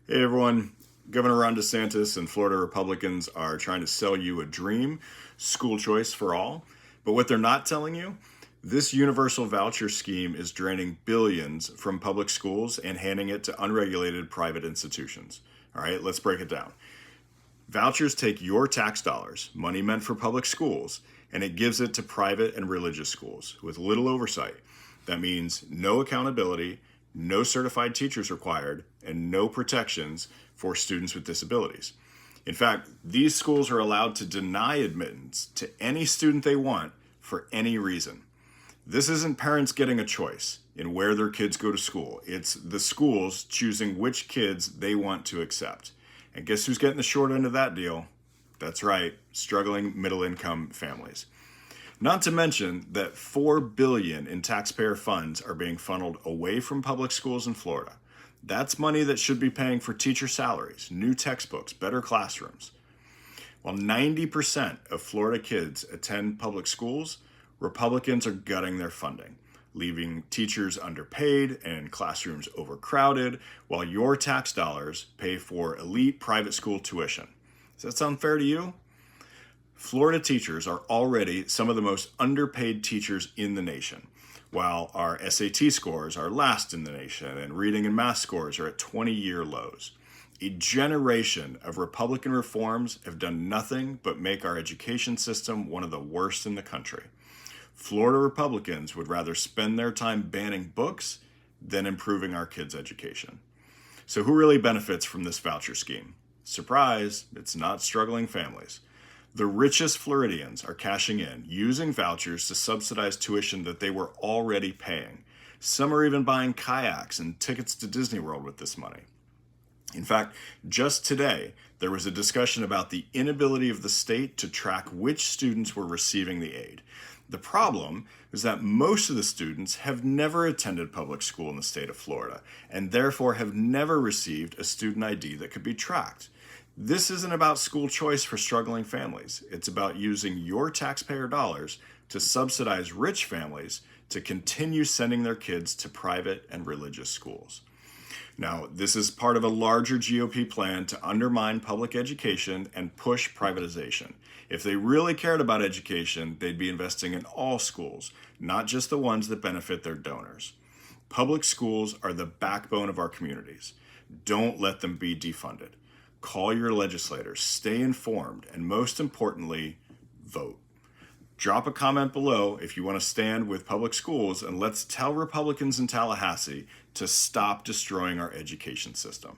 Hey everyone, Governor Ron DeSantis and Florida Republicans are trying to sell you a dream, school choice for all. But what they're not telling you, this universal voucher scheme is draining billions from public schools and handing it to unregulated private institutions. All right, let's break it down. Vouchers take your tax dollars, money meant for public schools, and it gives it to private and religious schools with little oversight. That means no accountability, no certified teachers required, and no protections for students with disabilities. In fact, these schools are allowed to deny admittance to any student they want for any reason. This isn't parents getting a choice in where their kids go to school. It's the schools choosing which kids they want to accept. And guess who's getting the short end of that deal? That's right, struggling middle-income families. Not to mention that $4 billion in taxpayer funds are being funneled away from public schools in Florida. That's money that should be paying for teacher salaries, new textbooks, better classrooms. While 90% of Florida kids attend public schools, Republicans are gutting their funding, leaving teachers underpaid and classrooms overcrowded, while your tax dollars pay for elite private school tuition. Does that sound fair to you? Florida teachers are already some of the most underpaid teachers in the nation, while our SAT scores are last in the nation and reading and math scores are at 20-year lows. A generation of Republican reforms have done nothing but make our education system one of the worst in the country. Florida Republicans would rather spend their time banning books than improving our kids' education. So who really benefits from this voucher scheme? Surprise, it's not struggling families. The richest Floridians are cashing in, using vouchers to subsidize tuition that they were already paying. Some are even buying kayaks and tickets to Disney World with this money. In fact, just today, there was a discussion about the inability of the state to track which students were receiving the aid. The problem is that most of the students have never attended public school in the state of Florida and therefore have never received a student ID that could be tracked. This isn't about school choice for struggling families. It's about using your taxpayer dollars to subsidize rich families to continue sending their kids to private and religious schools. Now, this is part of a larger GOP plan to undermine public education and push privatization. If they really cared about education, they'd be investing in all schools, not just the ones that benefit their donors. Public schools are the backbone of our communities. Don't let them be defunded. Call your legislators, stay informed, and most importantly, vote. Drop a comment below if you want to stand with public schools, and let's tell Republicans in Tallahassee to stop destroying our education system.